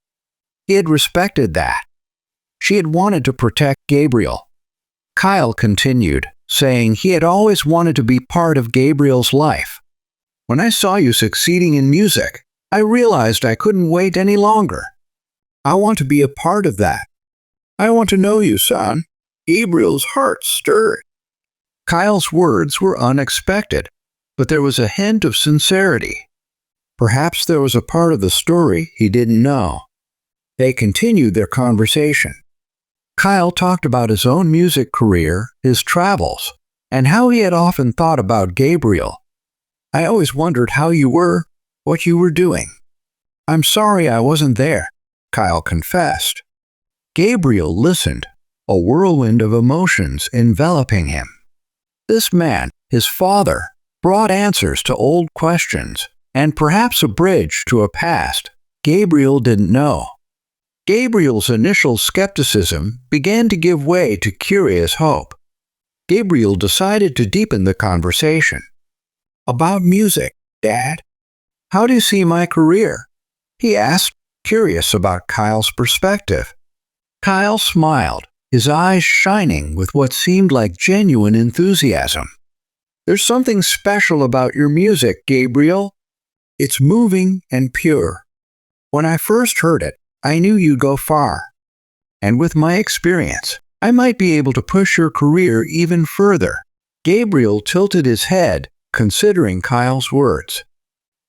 He had respected that. She had wanted to protect Gabriel. Kyle continued, saying he had always wanted to be part of Gabriel's life. "When I saw you succeeding in music, I realized I couldn't wait any longer. I want to be a part of that. I want to know you, son." Gabriel's heart stirred. Kyle's words were unexpected, but there was a hint of sincerity. Perhaps there was a part of the story he didn't know. They continued their conversation. Kyle talked about his own music career, his travels, and how he had often thought about Gabriel. "I always wondered how you were, what you were doing. I'm sorry I wasn't there," Kyle confessed. Gabriel listened, a whirlwind of emotions enveloping him. This man, his father, brought answers to old questions, and perhaps a bridge to a past Gabriel didn't know. Gabriel's initial skepticism began to give way to curious hope. Gabriel decided to deepen the conversation. "About music, Dad. How do you see my career?" he asked, curious about Kyle's perspective. Kyle smiled, his eyes shining with what seemed like genuine enthusiasm. "There's something special about your music, Gabriel. It's moving and pure. When I first heard it, I knew you'd go far. And with my experience, I might be able to push your career even further." Gabriel tilted his head, considering Kyle's words.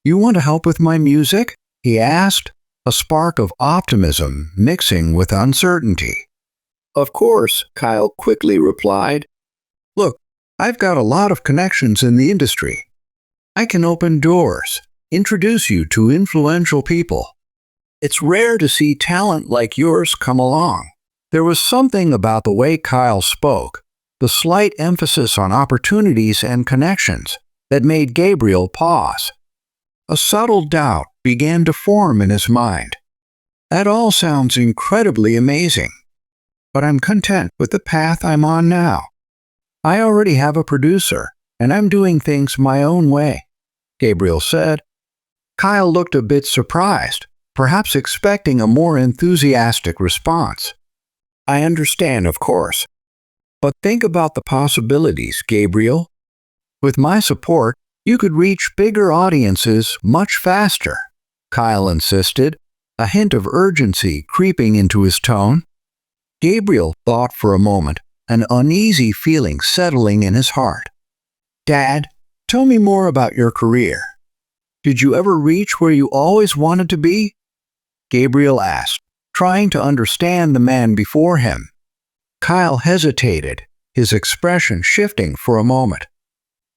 "You want to help with my music?" he asked, a spark of optimism mixing with uncertainty. "Of course," Kyle quickly replied. "Look, I've got a lot of connections in the industry. I can open doors, introduce you to influential people. It's rare to see talent like yours come along." There was something about the way Kyle spoke, the slight emphasis on opportunities and connections, that made Gabriel pause. A subtle doubt began to form in his mind. "That all sounds incredibly amazing, but I'm content with the path I'm on now. I already have a producer, and I'm doing things my own way," Gabriel said. Kyle looked a bit surprised, perhaps expecting a more enthusiastic response. "I understand, of course. But think about the possibilities, Gabriel. With my support, you could reach bigger audiences much faster," Kyle insisted, a hint of urgency creeping into his tone. Gabriel thought for a moment, an uneasy feeling settling in his heart. "Dad, tell me more about your career. Did you ever reach where you always wanted to be?" Gabriel asked, trying to understand the man before him. Kyle hesitated, his expression shifting for a moment.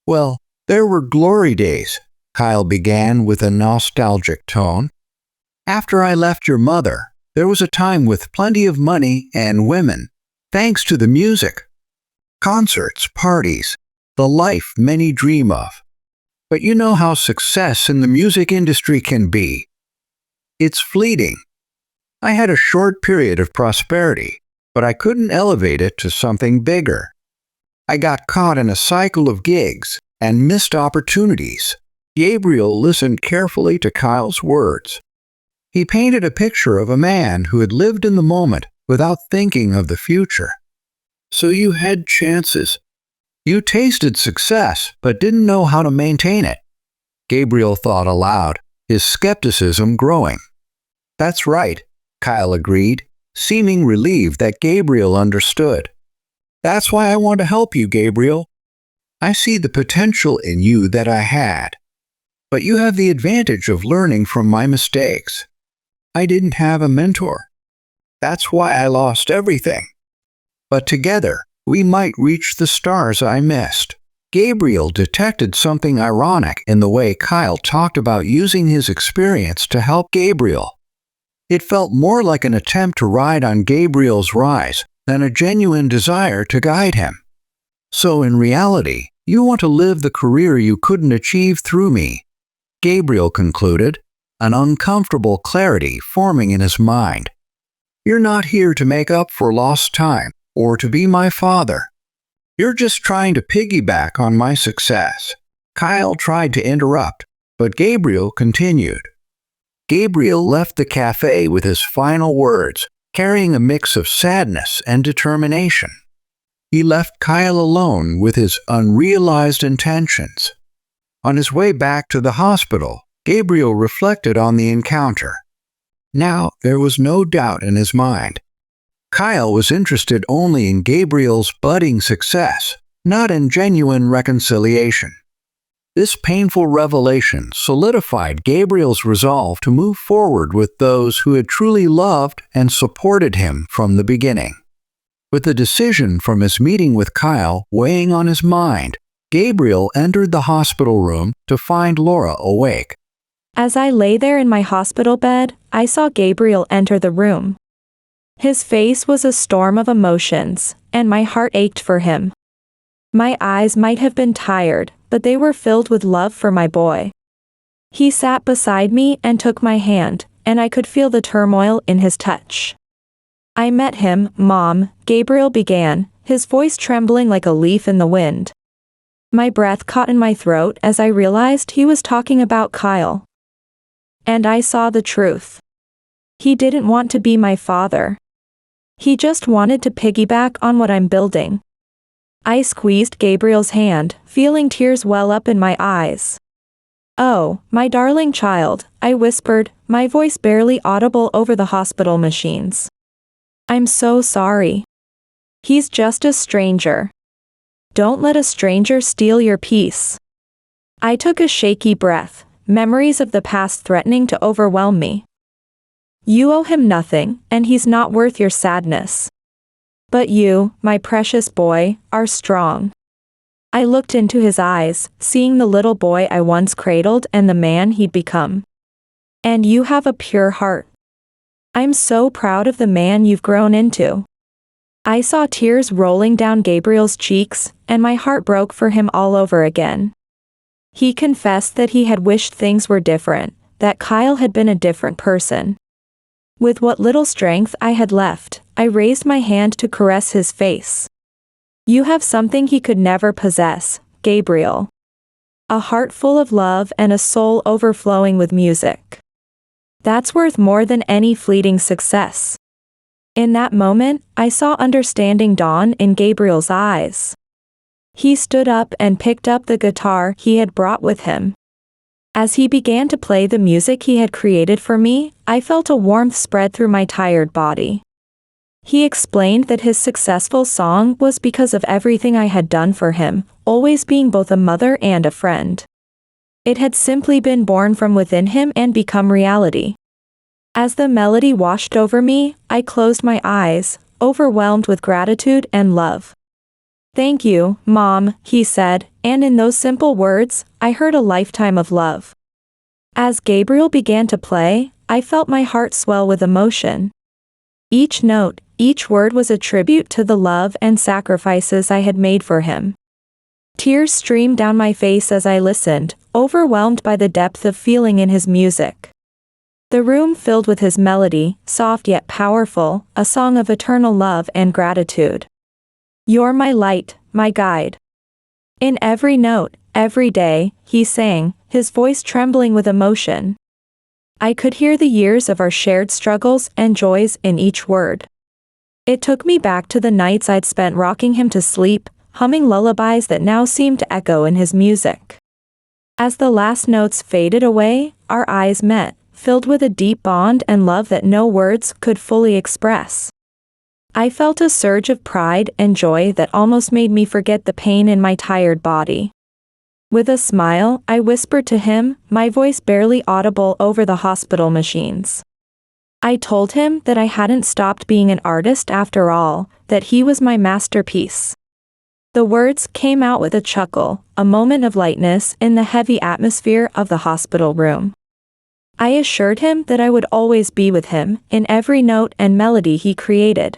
"Well, there were glory days," Kyle began with a nostalgic tone. "After I left your mother, there was a time with plenty of money and women. thanks to the music. Concerts, parties, the life many dream of. But you know how success in the music industry can be. It's fleeting. I had a short period of prosperity, but I couldn't elevate it to something bigger. I got caught in a cycle of gigs and missed opportunities. Gabriel listened carefully to Kyle's words. He painted a picture of a man who had lived in the moment without thinking of the future. So you had chances. You tasted success, but didn't know how to maintain it. Gabriel thought aloud, his skepticism growing. That's right, Kyle agreed, seeming relieved that Gabriel understood. That's why I want to help you, Gabriel. I see the potential in you that I had. But you have the advantage of learning from my mistakes. I didn't have a mentor. That's why I lost everything. But together, we might reach the stars I missed. Gabriel detected something ironic in the way Kyle talked about using his experience to help Gabriel. It felt more like an attempt to ride on Gabriel's rise than a genuine desire to guide him. So in reality, you want to live the career you couldn't achieve through me, Gabriel concluded, an uncomfortable clarity forming in his mind. You're not here to make up for lost time or to be my father. You're just trying to piggyback on my success. Kyle tried to interrupt, but Gabriel continued. Gabriel left the cafe with his final words, carrying a mix of sadness and determination. He left Kyle alone with his unrealized intentions. On his way back to the hospital, Gabriel reflected on the encounter. Now there was no doubt in his mind. Kyle was interested only in Gabriel's budding success, not in genuine reconciliation. This painful revelation solidified Gabriel's resolve to move forward with those who had truly loved and supported him from the beginning. With the decision from his meeting with Kyle weighing on his mind, Gabriel entered the hospital room to find Laura awake. As I lay there in my hospital bed, I saw Gabriel enter the room. His face was a storm of emotions, and my heart ached for him. My eyes might have been tired, but they were filled with love for my boy. He sat beside me and took my hand, and I could feel the turmoil in his touch. I met him, Mom, Gabriel began, his voice trembling like a leaf in the wind. My breath caught in my throat as I realized he was talking about Kyle. And I saw the truth. He didn't want to be my father. He just wanted to piggyback on what I'm building. I squeezed Gabriel's hand, feeling tears well up in my eyes. Oh, my darling child, I whispered, my voice barely audible over the hospital machines. I'm so sorry. He's just a stranger. Don't let a stranger steal your peace. I took a shaky breath, memories of the past threatening to overwhelm me. You owe him nothing, and he's not worth your sadness. But you, my precious boy, are strong. I looked into his eyes, seeing the little boy I once cradled and the man he'd become. And you have a pure heart. I'm so proud of the man you've grown into. I saw tears rolling down Gabriel's cheeks, and my heart broke for him all over again. He confessed that he had wished things were different, that Kyle had been a different person. With what little strength I had left, I raised my hand to caress his face. You have something he could never possess, Gabriel. A heart full of love and a soul overflowing with music. That's worth more than any fleeting success. In that moment, I saw understanding dawn in Gabriel's eyes. He stood up and picked up the guitar he had brought with him. As he began to play the music he had created for me, I felt a warmth spread through my tired body. He explained that his successful song was because of everything I had done for him, always being both a mother and a friend. It had simply been born from within him and become reality. As the melody washed over me, I closed my eyes, overwhelmed with gratitude and love. Thank you, Mom, he said, and in those simple words, I heard a lifetime of love. As Gabriel began to play, I felt my heart swell with emotion. Each note, Each word was a tribute to the love and sacrifices I had made for him. Tears streamed down my face as I listened, overwhelmed by the depth of feeling in his music. The room filled with his melody, soft yet powerful, a song of eternal love and gratitude. "You're my light, my guide." In every note, every day, he sang, his voice trembling with emotion. I could hear the years of our shared struggles and joys in each word. It took me back to the nights I'd spent rocking him to sleep, humming lullabies that now seemed to echo in his music. As the last notes faded away, our eyes met, filled with a deep bond and love that no words could fully express. I felt a surge of pride and joy that almost made me forget the pain in my tired body. With a smile, I whispered to him, my voice barely audible over the hospital machines. I told him that I hadn't stopped being an artist after all, that he was my masterpiece. The words came out with a chuckle, a moment of lightness in the heavy atmosphere of the hospital room. I assured him that I would always be with him, in every note and melody he created.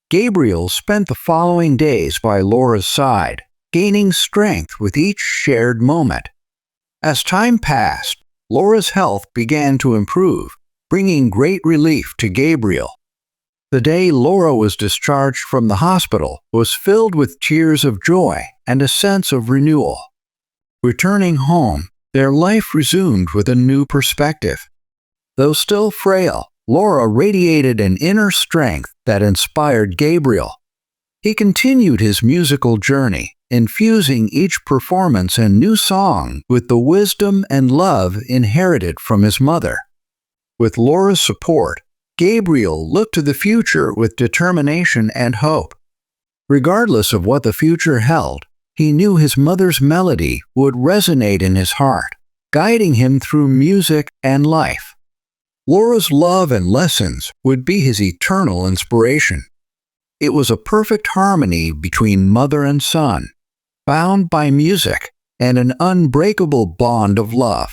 Gabriel spent the following days by Laura's side, gaining strength with each shared moment. As time passed, Laura's health began to improve, bringing great relief to Gabriel. The day Laura was discharged from the hospital was filled with tears of joy and a sense of renewal. Returning home, their life resumed with a new perspective. Though still frail, Laura radiated an inner strength that inspired Gabriel. He continued his musical journey, infusing each performance and new song with the wisdom and love inherited from his mother. With Laura's support, Gabriel looked to the future with determination and hope. Regardless of what the future held, he knew his mother's melody would resonate in his heart, guiding him through music and life. Laura's love and lessons would be his eternal inspiration. It was a perfect harmony between mother and son, bound by music and an unbreakable bond of love.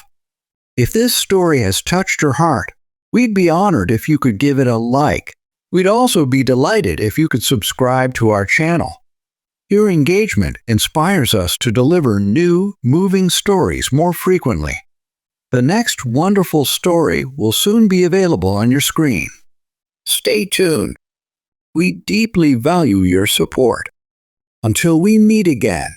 If this story has touched your heart, we'd be honored if you could give it a like. We'd also be delighted if you could subscribe to our channel. Your engagement inspires us to deliver new, moving stories more frequently. The next wonderful story will soon be available on your screen. Stay tuned. We deeply value your support. Until we meet again,